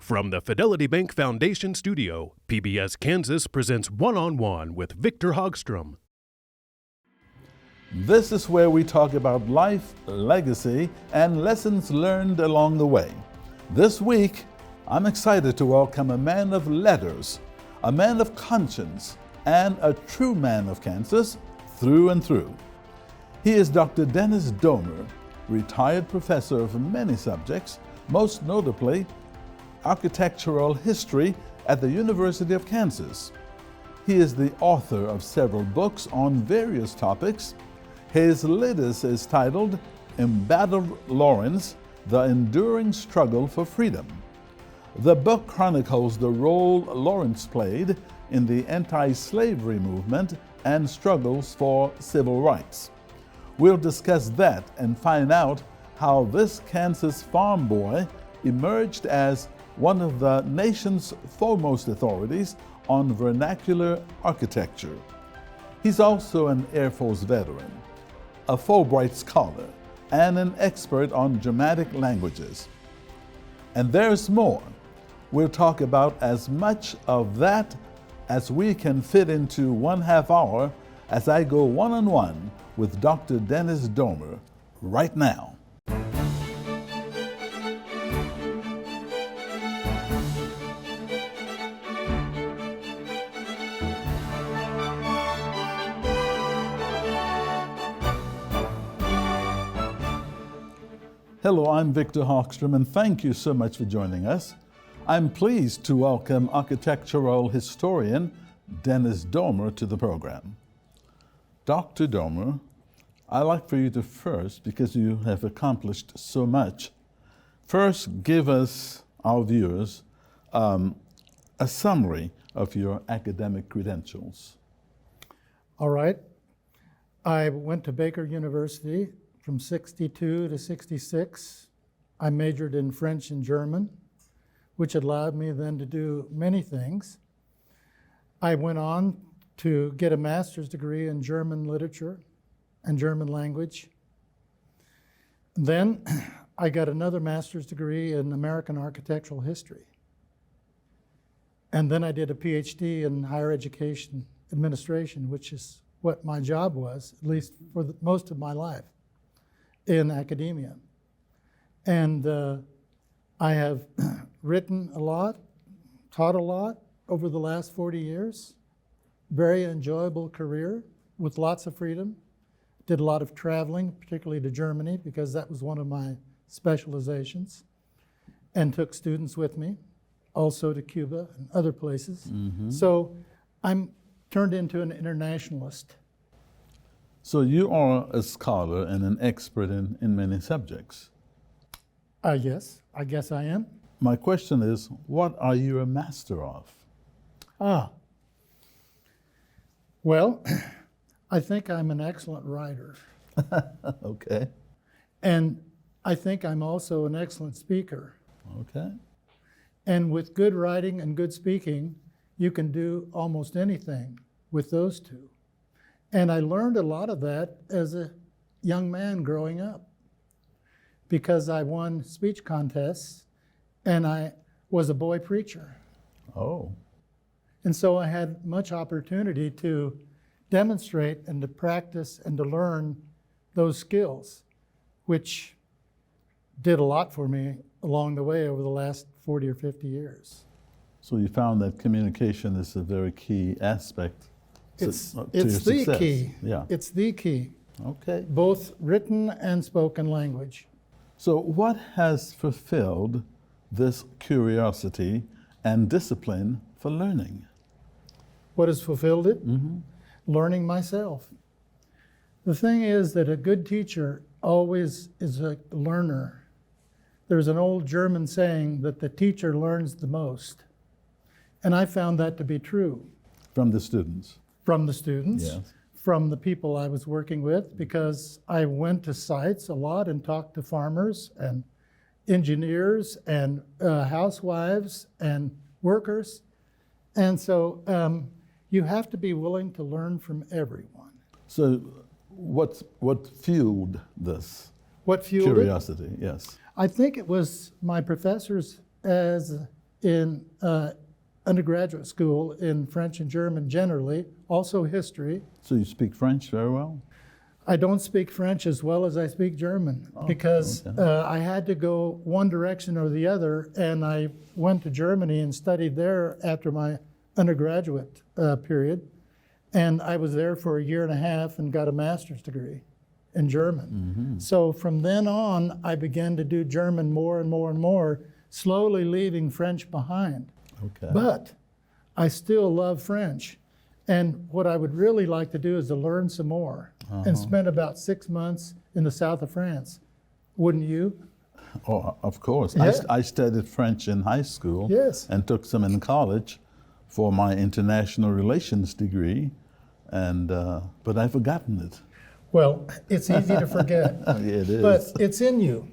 From the Fidelity Bank Foundation studio, PBS Kansas presents One-on-One with Victor Hogstrom. This is where we talk about life, legacy, and lessons learned along the way. This week, I'm excited to welcome a man of letters, a man of conscience, and a true man of Kansas through and through. He is Dr. Dennis Domer, retired professor of many subjects, most notably architectural history at the University of Kansas. He is the author of several books on various topics. His latest is titled Embattled Lawrence: The Enduring Struggle for Freedom. The book chronicles the role Lawrence played in the anti-slavery movement and struggles for civil rights. We'll discuss that and find out how this Kansas farm boy emerged as one of the nation's foremost authorities on vernacular architecture. He's also an Air Force veteran, a Fulbright scholar, and an expert on dramatic languages. And there's more. We'll talk about as much of that as we can fit into 1/2 hour as I go one-on-one with Dr. Dennis Domer right now. Hello, I'm Victor Hogstrom, and thank you so much for joining us. I'm pleased to welcome architectural historian Dennis Domer to the program. Dr. Domer, I'd like for you to first, because you have accomplished so much, first give us, our viewers, a summary of your academic credentials. All right. I went to Baker University from 62 to 66. I majored in French and German, which allowed me then to do many things. I went on to get a master's degree in German literature and German language. Then I got another master's degree in American architectural history. And then I did a PhD in higher education administration, which is what my job was, at least for most of my life, in academia. And I have written a lot, taught a lot over the last 40 years. Very enjoyable career with lots of freedom. Did a lot of traveling, particularly to Germany, because that was one of my specializations, and took students with me, also to Cuba and other places. Mm-hmm. So I'm turned into an internationalist. So you are a scholar and an expert in many subjects. Yes, I guess I am. My question is, what are you a master of? Well, I think I'm an excellent writer. Okay. And I think I'm also an excellent speaker. Okay. And with good writing and good speaking, you can do almost anything with those two. And I learned a lot of that as a young man growing up, because I won speech contests and I was a boy preacher. Oh. And so I had much opportunity to demonstrate and to practice and to learn those skills, which did a lot for me along the way over the last 40 or 50 years. So you found that communication is a very key aspect It's your the success. key. Yeah. It's the key. Okay. Both written and spoken language. So what has fulfilled this curiosity and discipline for learning? What has fulfilled it? Mm-hmm. Learning myself. The thing is that a good teacher always is a learner. There's an old German saying that the teacher learns the most. And I found that to be true. From the students? From the students, Yes. From the people I was working with, because I went to sites a lot and talked to farmers and engineers and housewives and workers. And so you have to be willing to learn from everyone. So what fueled this? What fueled Curiosity, yes. I think it was my professors as in undergraduate school in French and German generally, also history. So you speak French very well? I don't speak French as well as I speak German because okay. I had to go one direction or the other, and I went to Germany and studied there after my undergraduate period. And I was there for a year and a half and got a master's degree in German. Mm-hmm. So from then on, I began to do German more and more and more, slowly leaving French behind. Okay. But I still love French. And what I would really like to do is to learn some more and spend about 6 months in the south of France. Wouldn't you? Oh, of course. Yeah. I studied French in high school. Yes. And took some in college for my international relations degree, and but I've forgotten it. Well, it's easy to forget. It is. But it's in you.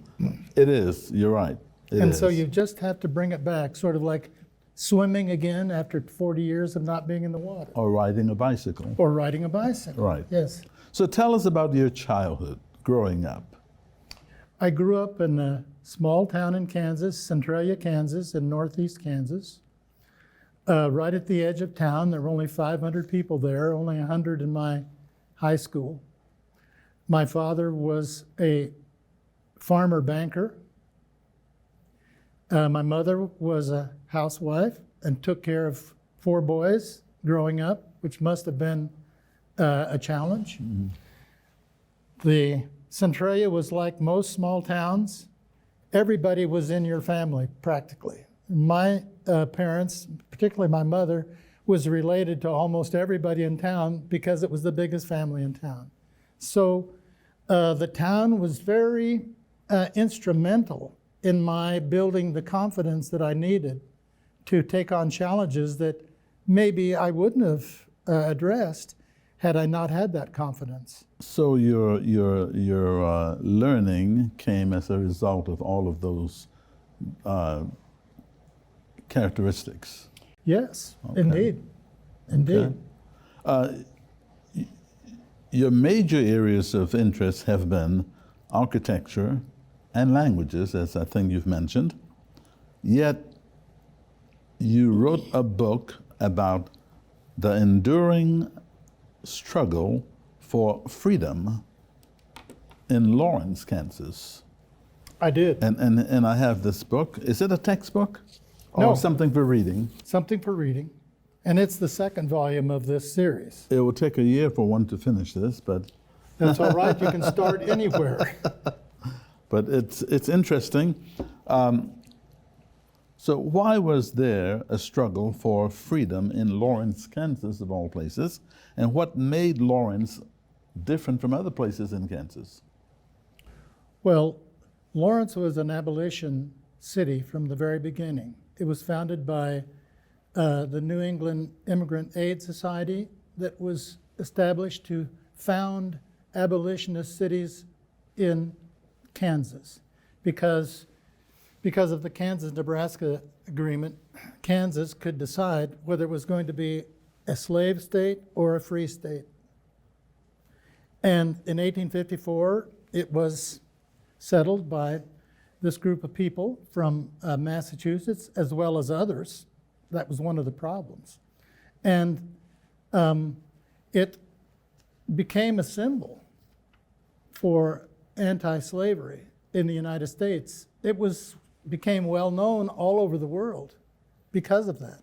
It is. You're right. It And is. so you just have to bring it back, sort of like swimming again after 40 years of not being in the water. Or riding a bicycle. Or riding a bicycle. Right. Yes. So tell us about your childhood, growing up. I grew up in a small town in Kansas, Centralia, Kansas, in northeast Kansas. Right at the edge of town. There were only 500 people there, only 100 in my high school. My father was a farmer banker. My mother was a housewife and took care of 4 boys growing up, which must have been a challenge. Mm-hmm. The Centralia was like most small towns. Everybody was in your family, practically. My parents, particularly my mother, was related to almost everybody in town because it was the biggest family in town. So the town was very instrumental in my building the confidence that I needed to take on challenges that maybe I wouldn't have addressed had I not had that confidence. So your learning came as a result of all of those characteristics. Yes, Okay. indeed. Indeed. Okay. Your major areas of interest have been architecture and languages, as I think you've mentioned. Yet you wrote a book about the enduring struggle for freedom in Lawrence, Kansas. I did. And I have this book. Is it a textbook? Or No. something for reading? Something for reading. And it's the second volume of this series. It will take a year for one to finish this, but That's all right. You can start anywhere. but it's interesting. So why was there a struggle for freedom in Lawrence, Kansas, of all places? And what made Lawrence different from other places in Kansas? Well, Lawrence was an abolition city from the very beginning. It was founded by the New England Immigrant Aid Society that was established to found abolitionist cities in Kansas because of the Kansas-Nebraska agreement. Kansas could decide whether it was going to be a slave state or a free state. And in 1854, it was settled by this group of people from Massachusetts as well as others. That was one of the problems. And it became a symbol for anti-slavery in the United States. It became well known all over the world because of that.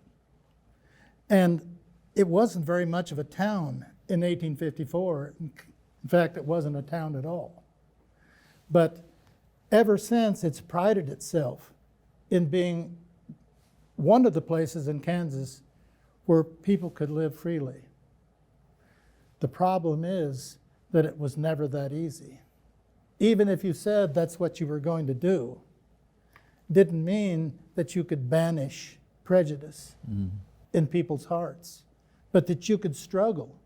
And it wasn't very much of a town in 1854. In fact, it wasn't a town at all. But ever since, it's prided itself in being one of the places in Kansas where people could live freely. The problem is that it was never that easy. Even if you said that's what you were going to do, didn't mean that you could banish prejudice in people's hearts, but that you could struggle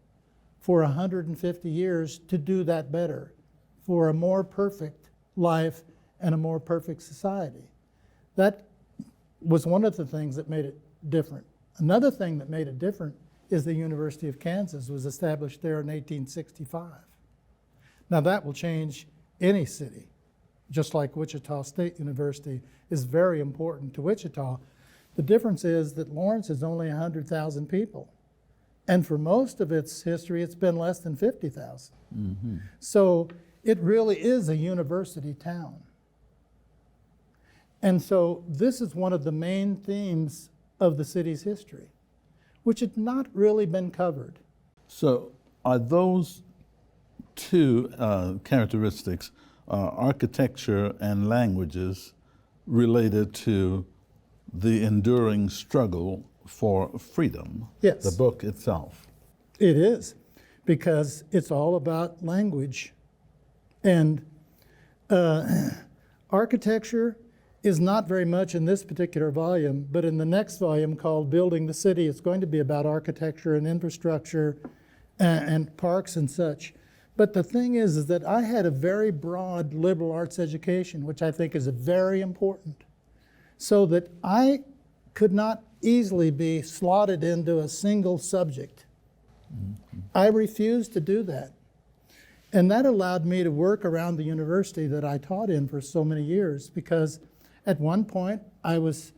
for 150 years to do that better, for a more perfect life and a more perfect society. That was one of the things that made it different. Another thing that made it different is the University of Kansas was established there in 1865. Now that will change any city, just like Wichita State University is very important to Wichita The difference is that Lawrence is only 100,000 people. And for most of its history, it's been less than 50,000. Mm-hmm. So it really is a university town. And so this is one of the main themes of the city's history, which had not really been covered. So are those two characteristics, architecture and languages, related to the enduring struggle for freedom? Yes. The book itself. It is, because it's all about language. And architecture is not very much in this particular volume, but in the next volume called Building the City, it's going to be about architecture and infrastructure and parks and such. But the thing is that I had a very broad liberal arts education, which I think is very important, so that I could not easily be slotted into a single subject. Mm-hmm. I refused to do that. And that allowed me to work around the university that I taught in for so many years, because at one point I was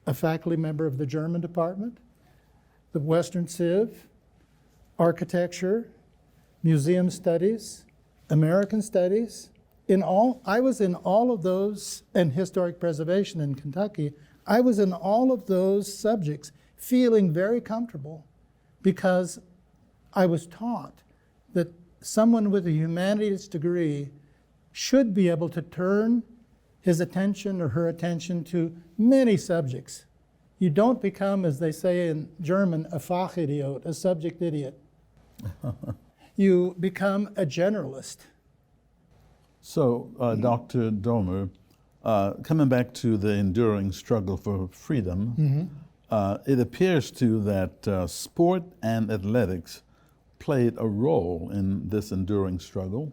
a faculty member of the German department, the Western Civ, architecture, museum studies, American studies. I was in all of those, and historic preservation in Kentucky. I was in all of those subjects feeling very comfortable, because I was taught that someone with a humanities degree should be able to turn his attention or her attention to many subjects. You don't become, as they say in German, a Fachidiot, a subject idiot. You become a generalist. So, Dr. Domer, coming back to the enduring struggle for freedom, it appears to that sport and athletics played a role in this enduring struggle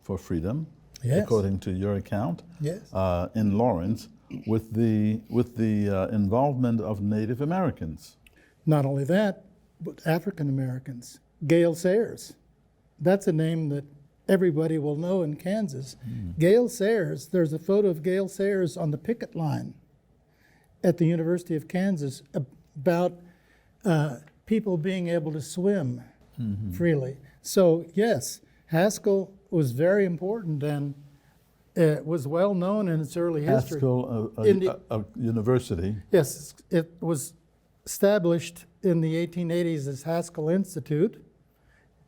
for freedom, yes, according to your account, yes, in Lawrence, with the involvement of Native Americans. Not only that, but African Americans. Gale Sayers, that's a name that everybody will know in Kansas. Gale Sayers, there's a photo of Gale Sayers on the picket line at the University of Kansas about people being able to swim freely. So yes, Haskell was very important, and it was well known in its early history. Haskell, a university. Yes, it was established in the 1880s as Haskell Institute,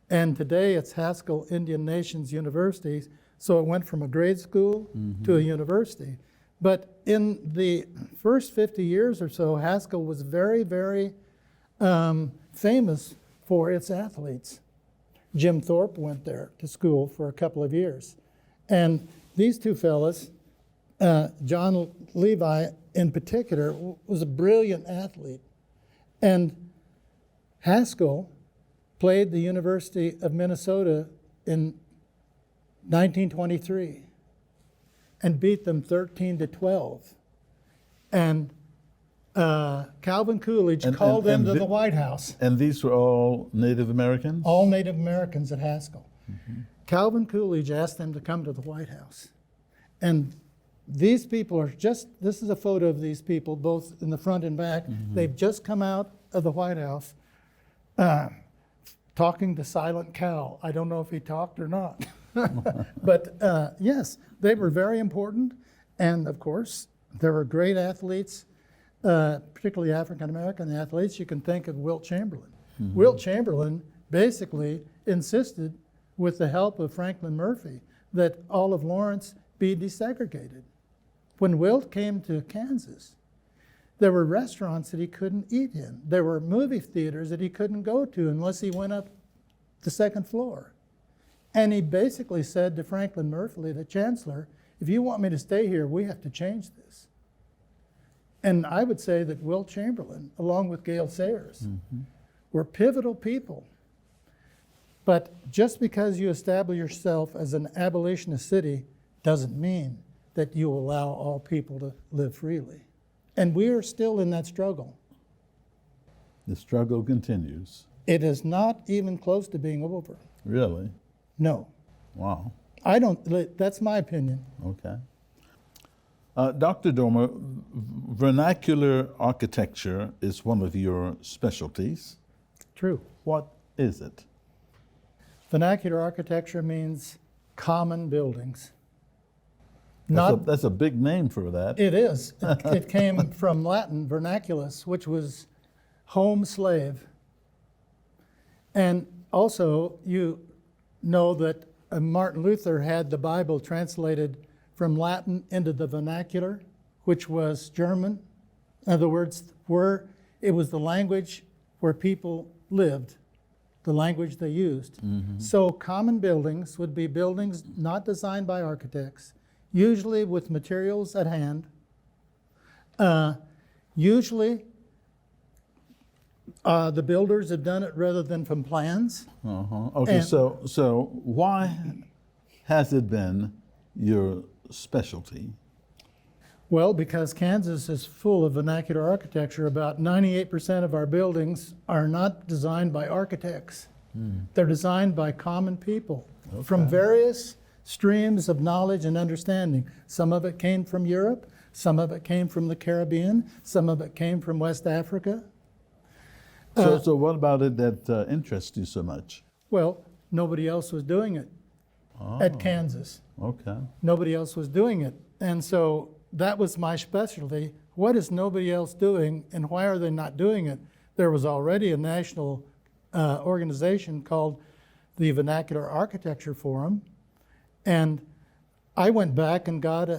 and today it's Haskell Indian Nations University, so it went from a grade school to a university. But in the first 50 years or so, Haskell was very, very famous for its athletes. Jim Thorpe went there to school for a couple of years. And these two fellas, John Levi in particular, was a brilliant athlete. And Haskell played the University of Minnesota in 1923 and beat them 13-12. And Calvin Coolidge called them to the White House. And these were all Native Americans? All Native Americans at Haskell. Calvin Coolidge asked them to come to the White House. And these people are this is a photo of these people, both in the front and back. They've just come out of the White House talking to Silent Cal. I don't know if he talked or not. But yes, they were very important. And of course, there were great athletes, particularly African-American athletes. You can think of Wilt Chamberlain. Wilt Chamberlain basically insisted, with the help of Franklin Murphy, that all of Lawrence be desegregated. When Wilt came to Kansas, there were restaurants that he couldn't eat in. There were movie theaters that he couldn't go to unless he went up the second floor. And he basically said to Franklin Murphy, the chancellor, if you want me to stay here, we have to change this. And I would say that Wilt Chamberlain, along with Gale Sayers, were pivotal people. But just because you establish yourself as an abolitionist city doesn't mean that you allow all people to live freely. And we are still in that struggle. The struggle continues. It is not even close to being over. Really? No. Wow. That's my opinion. Okay. Dr. Dormer, vernacular architecture is one of your specialties. True. What is it? Vernacular architecture means common buildings. That's a big name for that. It is. It came from Latin vernaculus, which was home slave. And also, you know that Martin Luther had the Bible translated from Latin into the vernacular, which was German. In other words, it was the language where people lived, the language they used. Mm-hmm. So common buildings would be buildings not designed by architects, usually with materials at hand. Usually, the builders have done it rather than from plans. Okay, And- so why has it been your specialty? Well, because Kansas is full of vernacular architecture. About 98% of our buildings are not designed by architects. They're designed by common people from various streams of knowledge and understanding. Some of it came from Europe, some of it came from the Caribbean, some of it came from West Africa. So what about it that interests you so much? Well, nobody else was doing it at Kansas. Okay. Nobody else was doing it. And so that was my specialty. What is nobody else doing, and why are they not doing it? There was already a national organization called the Vernacular Architecture Forum, and I went back and got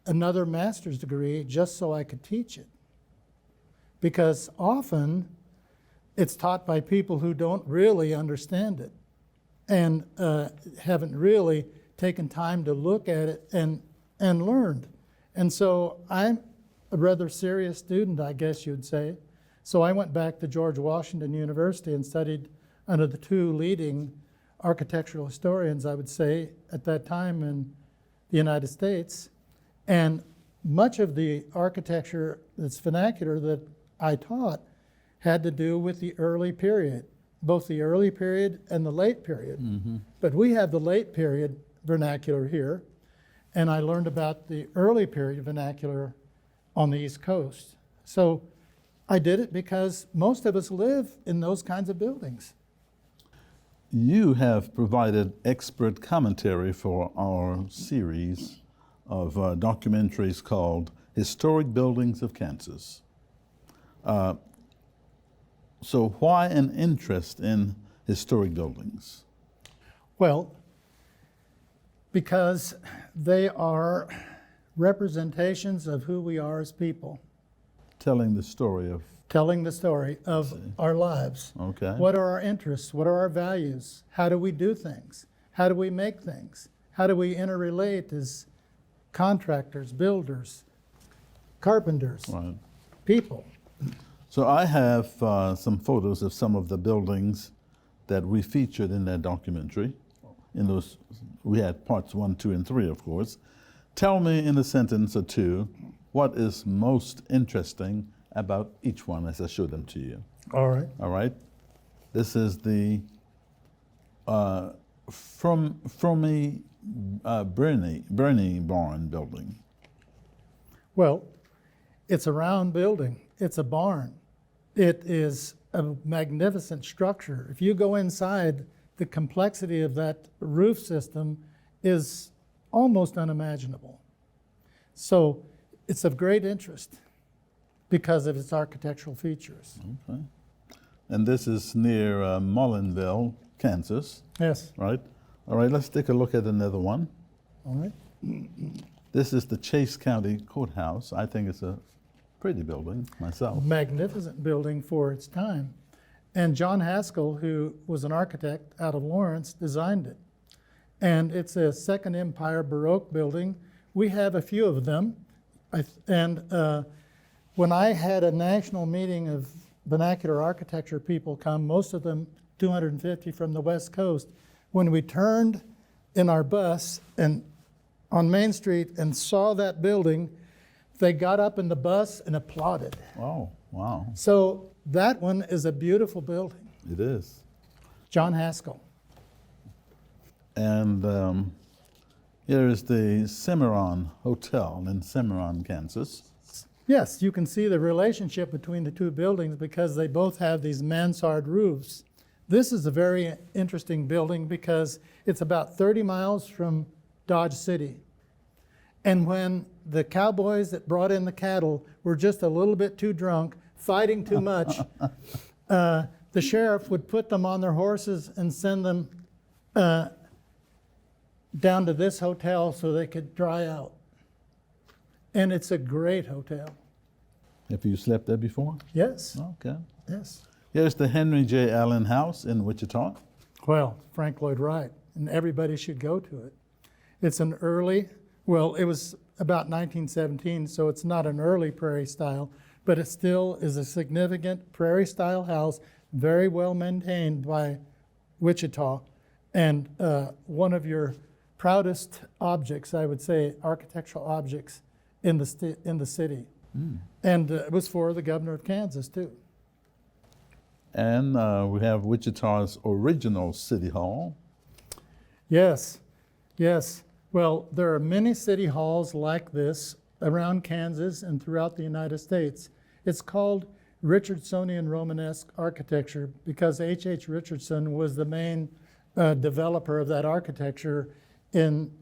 another master's degree just so I could teach it. Because often it's taught by people who don't really understand it and haven't really taken time to look at it and learned. And so I'm a rather serious student, I guess you'd say. So I went back to George Washington University and studied under the two leading architectural historians, I would say, at that time in the United States. And much of the architecture that's vernacular that I taught had to do with the early period, both the early period and the late period. Mm-hmm. But we have the late period vernacular here, and I learned about the early period vernacular on the East Coast. So I did it because most of us live in those kinds of buildings. You have provided expert commentary for our series of documentaries called Historic Buildings of Kansas. So why an interest in historic buildings? Well, because they are representations of who we are as people, Telling the story of, telling the story of our lives. okay. What are our interests? What are our values? How do we do things? How do we make things? How do we interrelate as contractors, builders, carpenters, Right. people? So I have some photos of some of the buildings that we featured in that documentary. In those, we had parts 1, 2, and 3, of course. Tell me in a sentence or two what is most interesting about each one as I show them to you. All right. All right? This is the Bernie Barn building. Well, it's a round building. It's a barn. It is a magnificent structure. If you go inside, the complexity of that roof system is almost unimaginable. So it's of great interest because of its architectural features. Okay. And this is near Mullinville, Kansas, Yes. right? All right, let's take a look at another one. All right. This is the Chase County Courthouse. I think it's a pretty building myself. Magnificent building for its time. And John Haskell, who was an architect out of Lawrence, designed it. And it's a Second Empire Baroque building. We have a few of them. When I had a national meeting of vernacular architecture people come, most of them 250 from the West Coast, when we turned in our bus and on Main Street and saw that building, they got up in the bus and applauded. Oh, wow. So that one is a beautiful building. It is. John Haskell. And Here is the Cimarron Hotel in Cimarron, Kansas. Yes, you can see the relationship between the two buildings because they both have these mansard roofs. This is a very interesting building because it's about 30 miles from Dodge City. And when the cowboys that brought in the cattle were just a little bit too drunk, fighting too much, the sheriff would put them on their horses and send them down to this hotel so they could dry out. And it's a great hotel. Have you slept there before? Yes. Okay. Yes. Here's the Henry J. Allen House in Wichita. Well, Frank Lloyd Wright, and everybody should go to it. It's an early, well, it was about 1917, so it's not an early prairie style, but it still is a significant prairie style house, very well maintained by Wichita, and one of your proudest objects, I would say, architectural objects in the city. Mm. And it was for the governor of Kansas, too. And we have Wichita's original city hall. Yes, yes. Well, there are many city halls like this around Kansas and throughout the United States. It's called Richardsonian Romanesque architecture because H.H. Richardson was the main developer of that architecture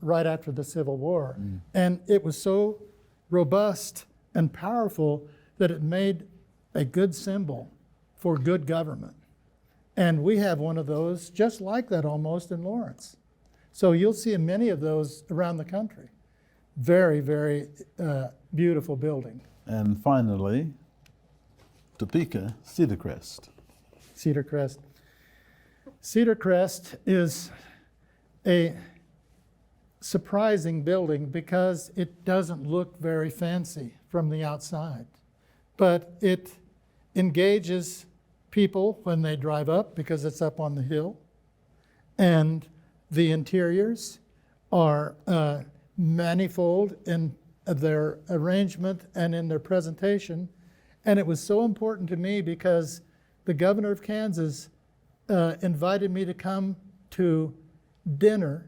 right after the Civil War. Mm. And it was so robust and powerful that it made a good symbol for good government. And we have one of those just like that almost in Lawrence. So you'll see many of those around the country. Very, very beautiful building. And finally, Topeka, Cedar Crest. Cedar Crest. Cedar Crest is a surprising building because it doesn't look very fancy from the outside, but it engages people when they drive up because it's up on the hill, and the interiors are manifold in their arrangement and in their presentation. And it was so important to me because the governor of Kansas invited me to come to dinner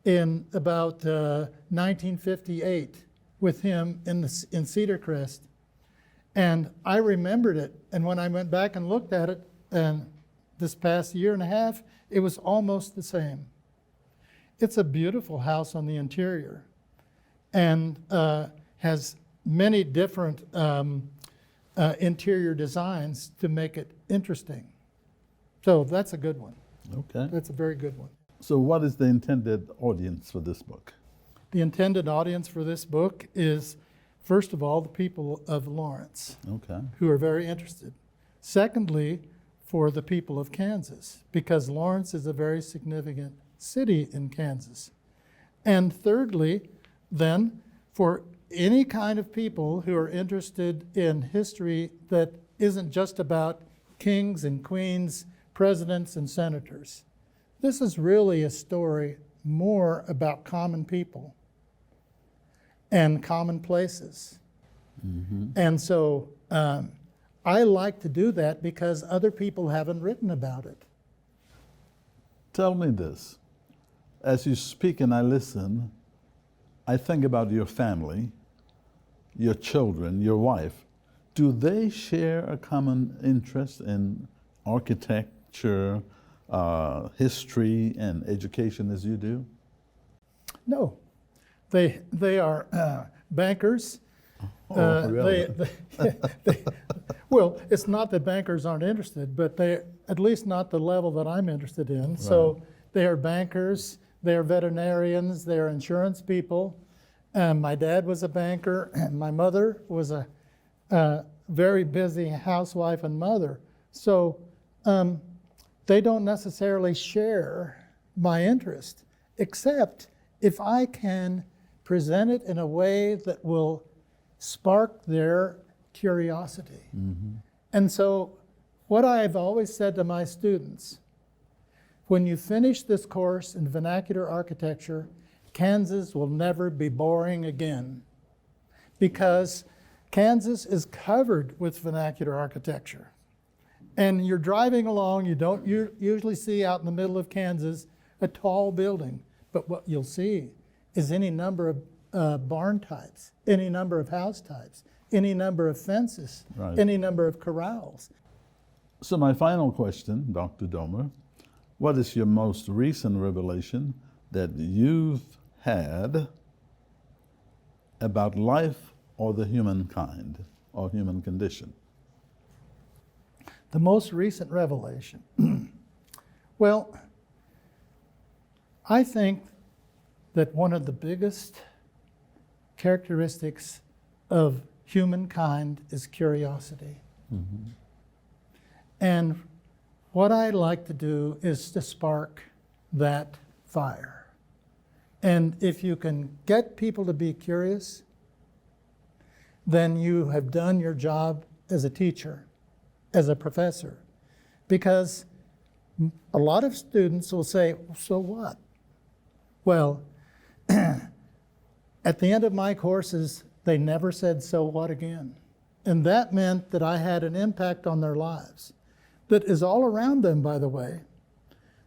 in about 1958 with him in Cedar Crest. And I remembered it. And when I went back and looked at it, and this past year and a half, it was almost the same. It's a beautiful house on the interior and has many different interior designs to make it interesting. So that's a good one. Okay. That's a very good one. So what is the intended audience for this book? The intended audience for this book is, first of all, the people of Lawrence, okay, who are very interested. Secondly, for the people of Kansas, because Lawrence is a very significant city in Kansas. And thirdly, then, for any kind of people who are interested in history that isn't just about kings and queens, presidents and senators. This is really a story more about common people and common places. Mm-hmm. And so I like to do that because other people haven't written about it. Tell me this. As you speak and I listen, I think about your family, your children, your wife. Do they share a common interest in architecture, history, and education as you do? No. They are bankers. Really? Well, it's not that bankers aren't interested, but they're at least not the level that I'm interested in. Right. So they are bankers, they are veterinarians, they are insurance people. My dad was a banker, and my mother was a very busy housewife and mother. So they don't necessarily share my interest, except if I can present it in a way that will spark their curiosity. Mm-hmm. And so what I've always said to my students, when you finish this course in vernacular architecture, Kansas will never be boring again, because Kansas is covered with vernacular architecture. And you're driving along, you don't usually see out in the middle of Kansas a tall building, but what you'll see is any number of barn types, any number of house types, any number of fences, Right. any number of corrals. So my final question, Dr. Domer, what is your most recent revelation that you've had about life or the humankind or human condition? The most recent revelation. Well, I think that one of the biggest characteristics of humankind is curiosity. Mm-hmm. And what I'd like to do is to spark that fire. And if you can get people to be curious, then you have done your job as a teacher, as a professor. Because a lot of students will say, so what? Well, at the end of my courses, they never said, so what again? And that meant that I had an impact on their lives that is all around them, by the way,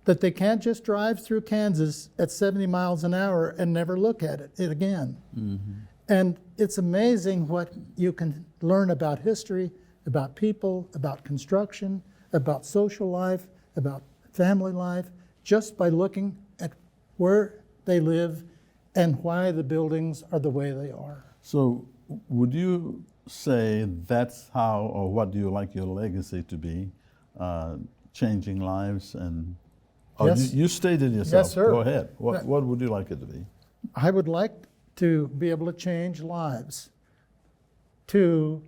that they can't just drive through Kansas at 70 miles an hour and never look at it again. Mm-hmm. And it's amazing what you can learn about history, about people, about construction, about social life, about family life, just by looking at where they live and why the buildings are the way they are. So would you say that's how, or what do you like your legacy to be, changing lives? And Yes. you stated yourself. Yes, sir. Go ahead. What would you like it to be? I would like to be able to change lives, to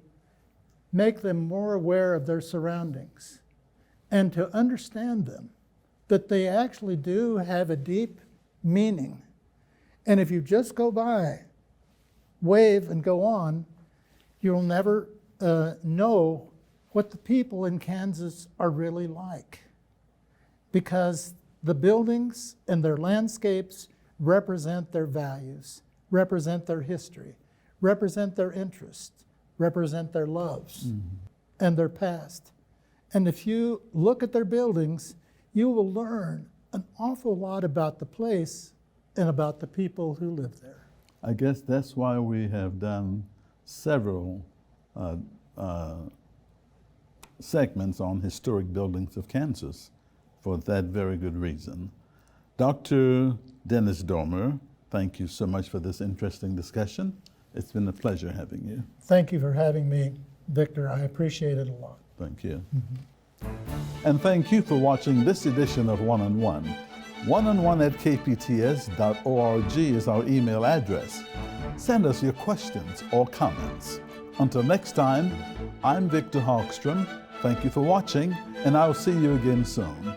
make them more aware of their surroundings, and to understand them, that they actually do have a deep meaning. And if you just go by, wave and go on, you'll never know what the people in Kansas are really like. Because the buildings and their landscapes represent their values, represent their history, represent their interests, represent their loves and their past. And if you look at their buildings, you will learn an awful lot about the place and about the people who live there. I guess that's why we have done several segments on historic buildings of Kansas, for that very good reason. Dr. Dennis Domer, thank you so much for this interesting discussion. It's been a pleasure having you. Thank you for having me, Victor. I appreciate it a lot. Thank you. And thank you for watching this edition of One-on-One. One-on-one@kpts.org is our email address. Send us your questions or comments. Until next time, I'm Victor Hogstrom. Thank you for watching, and I'll see you again soon.